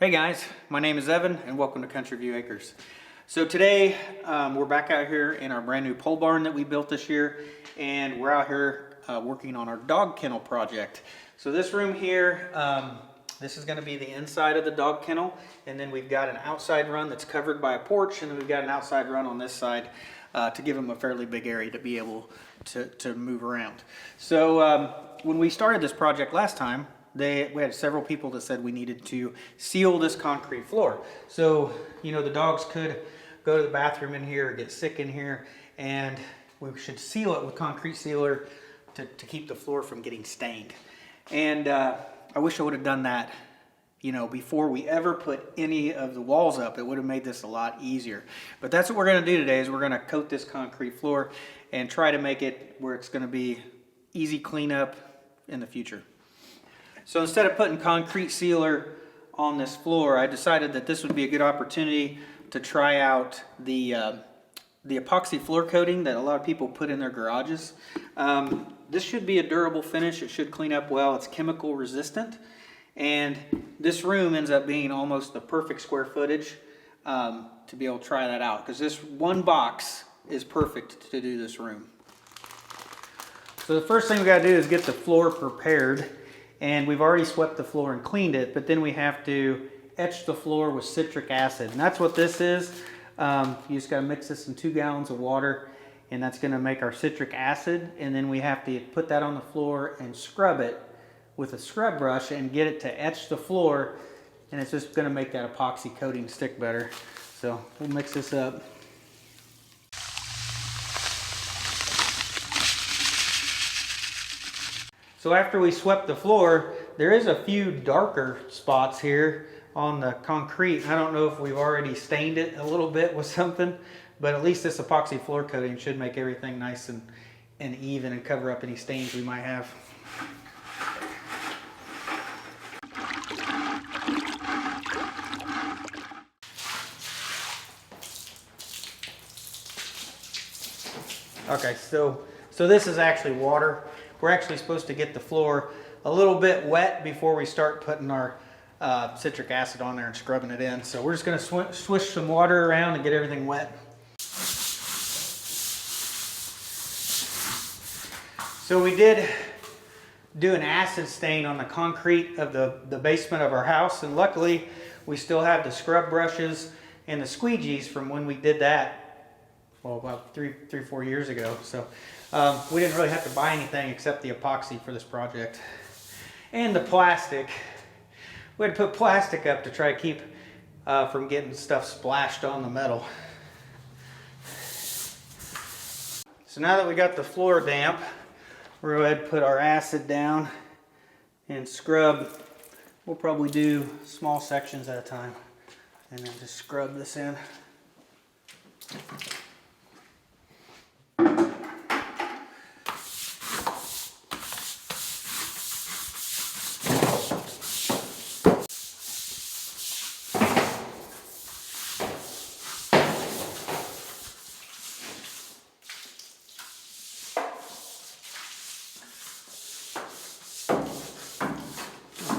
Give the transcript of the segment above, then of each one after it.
Hey guys, my name is Evan and welcome to Country View Acres. So today we're back out here in our brand new pole barn that we built this year, and we're out here working on our dog kennel project. So this room here, this is going to be the inside of the dog kennel, and then we've got an outside run that's covered by a porch, and then we've got an outside run on this side to give them a fairly big area to be able to move around. So when we started this project last time, we had several people that said we needed to seal this concrete floor. So, you know, the dogs could go to the bathroom in here or get sick in here, and we should seal it with concrete sealer to keep the floor from getting stained. And I wish I would have done that, you know, before we ever put any of the walls up. It would have made this a lot easier. But that's what we're going to do today, is we're going to coat this concrete floor and try to make it where it's going to be easy cleanup in the future. So instead of putting concrete sealer on this floor, I decided that this would be a good opportunity to try out the epoxy floor coating that a lot of people put in their garages. This should be a durable finish. It should clean up well. It's chemical resistant. And this room ends up being almost the perfect square footage to be able to try that out, because this one box is perfect to do this room. So the first thing we got to do is get the floor prepared. And we've already swept the floor and cleaned it, but then we have to etch the floor with citric acid. And that's what this is. You just got to mix this in 2 gallons of water, and that's going to make our citric acid. And then we have to put that on the floor and scrub it with a scrub brush and get it to etch the floor. And it's just going to make that epoxy coating stick better. So we'll mix this up. So after we swept the floor, there is a few darker spots here on the concrete. I don't know if we've already stained it a little bit with something, but at least this epoxy floor coating should make everything nice and even and cover up any stains we might have. Okay, so this is actually water. We're actually supposed to get the floor a little bit wet before we start putting our citric acid on there and scrubbing it in. So we're just going to swish some water around and get everything wet. So we did do an acid stain on the concrete of the basement of our house, and luckily we still have the scrub brushes and the squeegees from when we did that, well, about 4 years ago. So we didn't really have to buy anything except the epoxy for this project. And the plastic. We had to put plastic up to try to keep from getting stuff splashed on the metal. So now that we got the floor damp, we're going to go ahead and put our acid down and scrub. We'll probably do small sections at a time and then just scrub this in.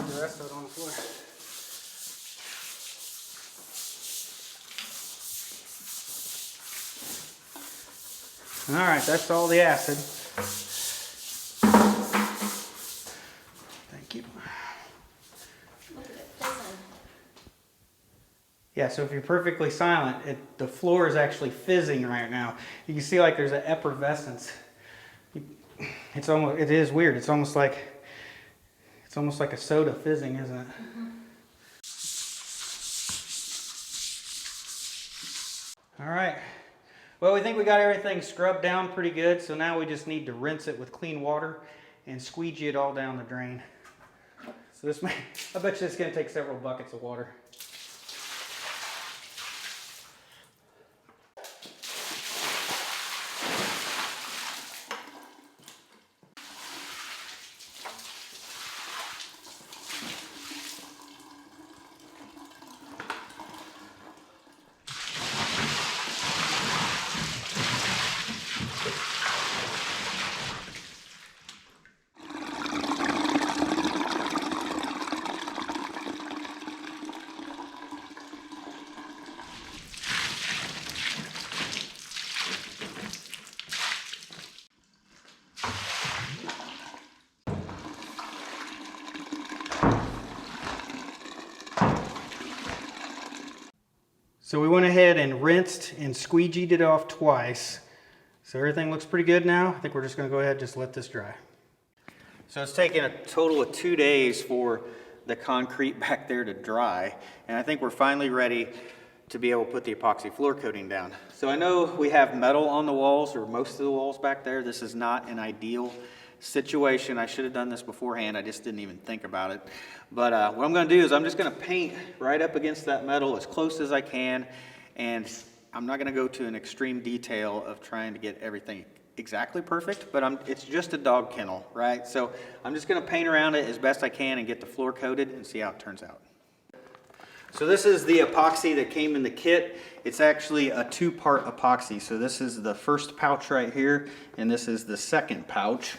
The rest of it on the floor. All right, that's all the acid. Thank you. Look at it fizzing. Yeah, so if you're perfectly silent, the floor is actually fizzing right now. You can see like there's an effervescence. It is weird. It's almost like a soda fizzing, isn't it? All right. Well, we think we got everything scrubbed down pretty good, so now we just need to rinse it with clean water and squeegee it all down the drain. So I bet you it's going to take several buckets of water. So we went ahead and rinsed and squeegeed it off twice. So everything looks pretty good now. I think we're just going to go ahead and just let this dry. So it's taken a total of 2 days for the concrete back there to dry. And I think we're finally ready to be able to put the epoxy floor coating down. So I know we have metal on the walls, or most of the walls back there. This is not an ideal situation. I should have done this beforehand. I just didn't even think about it. But what I'm going to do is I'm just going to paint right up against that metal as close as I can. And I'm not going to go to an extreme detail of trying to get everything exactly perfect, but it's just a dog kennel, right? So I'm just going to paint around it as best I can and get the floor coated and see how it turns out. So this is the epoxy that came in the kit. It's actually a 2-part epoxy. So this is the first pouch right here, and this is the second pouch.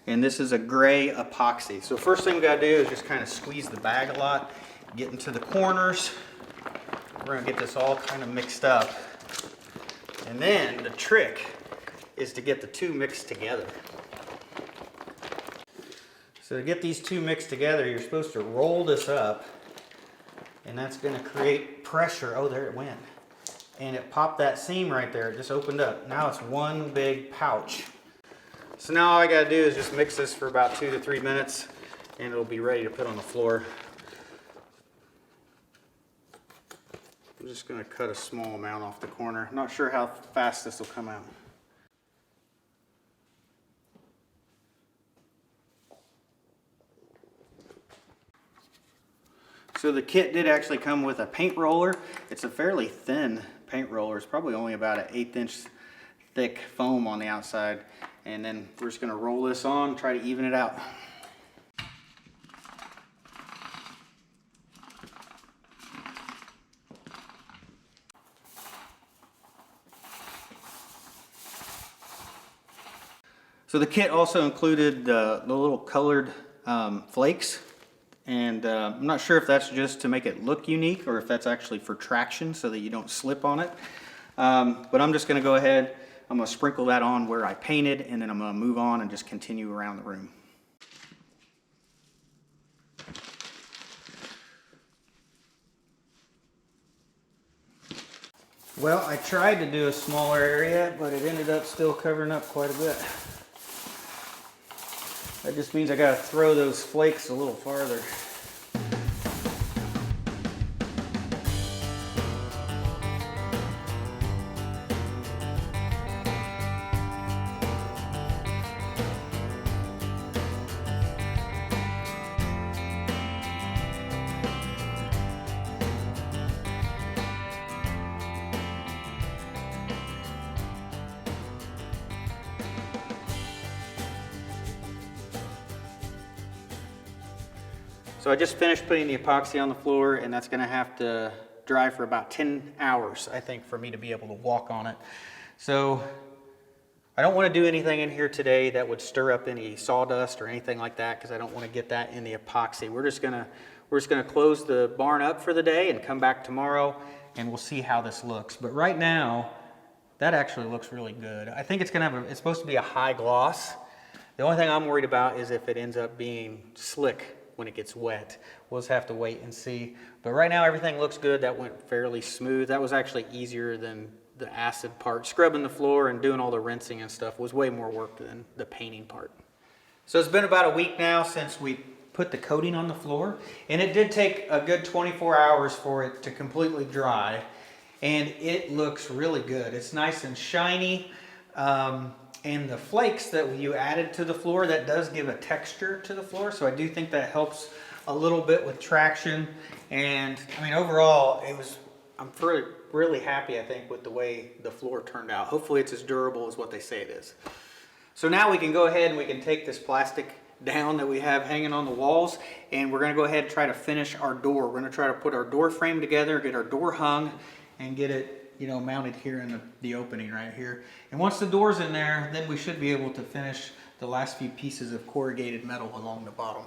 And this is a gray epoxy. So first thing we gotta do is just kind of squeeze the bag a lot, get into the corners. We're gonna get this all kind of mixed up. And then the trick is to get the two mixed together. So to get these two mixed together, you're supposed to roll this up, and that's gonna create pressure. Oh, there it went. And it popped that seam right there. It just opened up. Now it's one big pouch. So now all I gotta do is just mix this for about 2 to 3 minutes, and it'll be ready to put on the floor. I'm just gonna cut a small amount off the corner. I'm not sure how fast this will come out. So the kit did actually come with a paint roller. It's a fairly thin paint roller. It's probably only about an 1/8 inch thick foam on the outside. And then we're just gonna roll this on, try to even it out. So the kit also included the little colored flakes. And I'm not sure if that's just to make it look unique or if that's actually for traction so that you don't slip on it. But I'm just gonna go ahead, I'm gonna sprinkle that on where I painted, and then I'm gonna move on and just continue around the room. Well, I tried to do a smaller area, but it ended up still covering up quite a bit. That just means I gotta throw those flakes a little farther. So I just finished putting the epoxy on the floor, and that's gonna have to dry for about 10 hours, I think, for me to be able to walk on it. So I don't wanna do anything in here today that would stir up any sawdust or anything like that, because I don't wanna get that in the epoxy. We're just gonna close the barn up for the day and come back tomorrow, and we'll see how this looks. But right now, that actually looks really good. I think it's supposed to be a high gloss. The only thing I'm worried about is if it ends up being slick when it gets wet. We'll just have to wait and see. But right now everything looks good. That went fairly smooth. That was actually easier than the acid part. Scrubbing the floor and doing all the rinsing and stuff was way more work than the painting part. So it's been about a week now since we put the coating on the floor, and it did take a good 24 hours for it to completely dry, and it looks really good. It's nice and shiny, and the flakes that you added to the floor, that does give a texture to the floor, so I do think that helps a little bit with traction. And I mean, overall, I'm really happy, I think, with the way the floor turned out. Hopefully it's as durable as what they say it is. So now we can go ahead and we can take this plastic down that we have hanging on the walls, and we're going to go ahead and try to finish our door. We're going to try to put our door frame together, get our door hung, and get it, you know, mounted here in the opening right here. And once the door's in there, then we should be able to finish the last few pieces of corrugated metal along the bottom.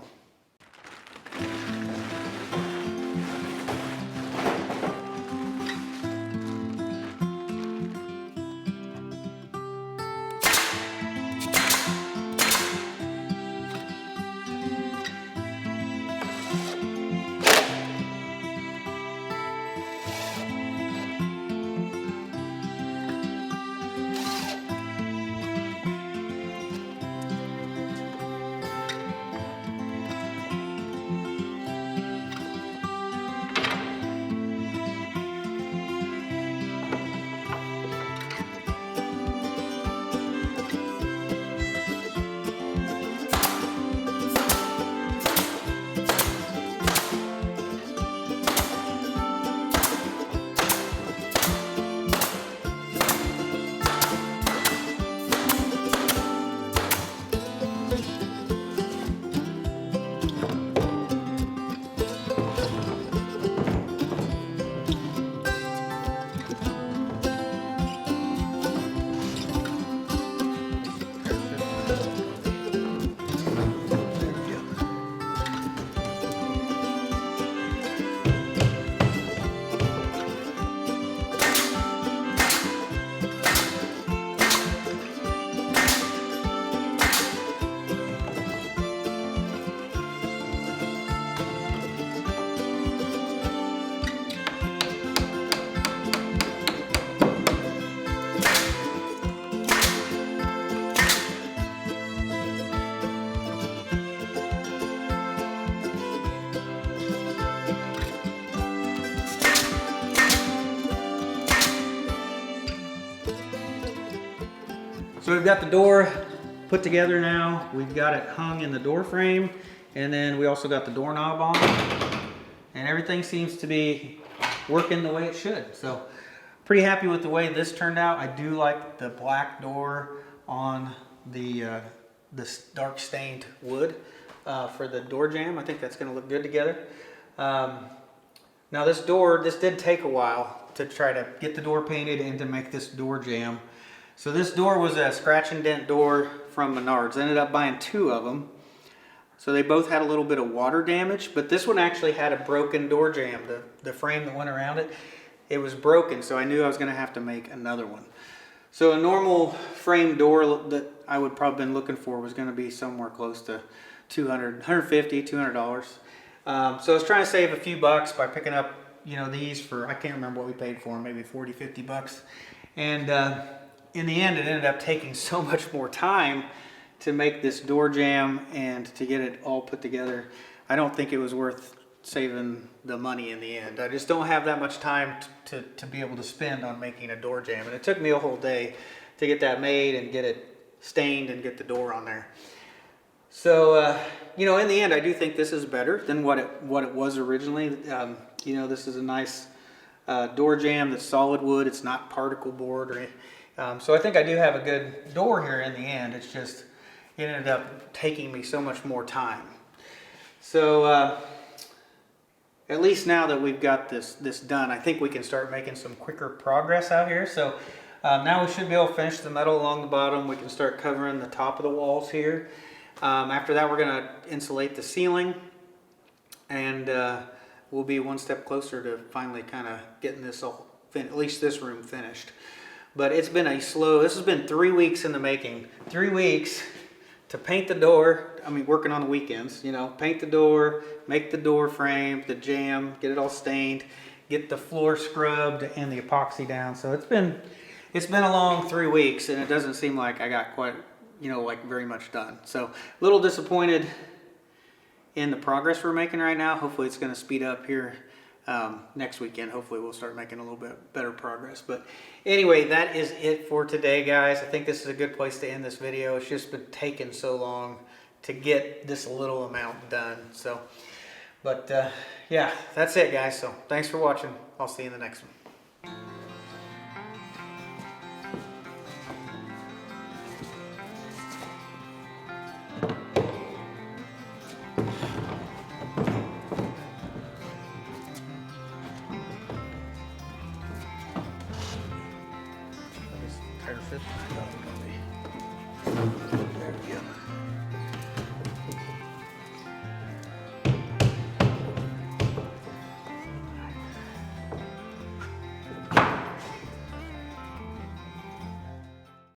So we've got the door put together now. We've got it hung in the door frame, and then we also got the doorknob on, and everything seems to be working the way it should. So pretty happy with the way this turned out. I do like the black door on the this dark stained wood for the door jamb. I think that's going to look good together. Now this did take a while to try to get the door painted and to make this door jamb. So this door was a scratch and dent door from Menards. I ended up buying 2 of them. So they both had a little bit of water damage, but this one actually had a broken door jamb. The frame that went around it, it was broken, so I knew I was going to have to make another one. So a normal frame door that I would probably been looking for was going to be somewhere close to $150, $200. So I was trying to save a few bucks by picking up, you know, these for, I can't remember what we paid for them, maybe 40, 50 bucks. And in the end, it ended up taking so much more time to make this door jamb and to get it all put together. I don't think it was worth saving the money in the end. I just don't have that much time to be able to spend on making a door jamb. And it took me a whole day to get that made and get it stained and get the door on there. So, you know, in the end, I do think this is better than what it was originally. You know, this is a nice door jamb that's solid wood. It's not particle board or anything. So I think I do have a good door here in the end. It's just, it ended up taking me so much more time. So at least now that we've got this done, I think we can start making some quicker progress out here. So now we should be able to finish the metal along the bottom. We can start covering the top of the walls here. After that, we're going to insulate the ceiling, and we'll be one step closer to finally kind of getting this all, at least this room finished. But it's been this has been 3 weeks in the making. 3 weeks to paint the door. I mean, working on the weekends, you know, paint the door, make the door frame, the jamb, get it all stained, get the floor scrubbed and the epoxy down. So it's been a long 3 weeks, and it doesn't seem like I got quite you know, like very much done. So a little disappointed in the progress we're making right now. Hopefully it's going to speed up here next weekend. Hopefully we'll start making a little bit better progress. But anyway, that is it for today, guys. I think this is a good place to end this video. It's just been taking so long to get this little amount done. So, but yeah, that's it, guys. So thanks for watching. I'll see you in the next one. Tighter fit.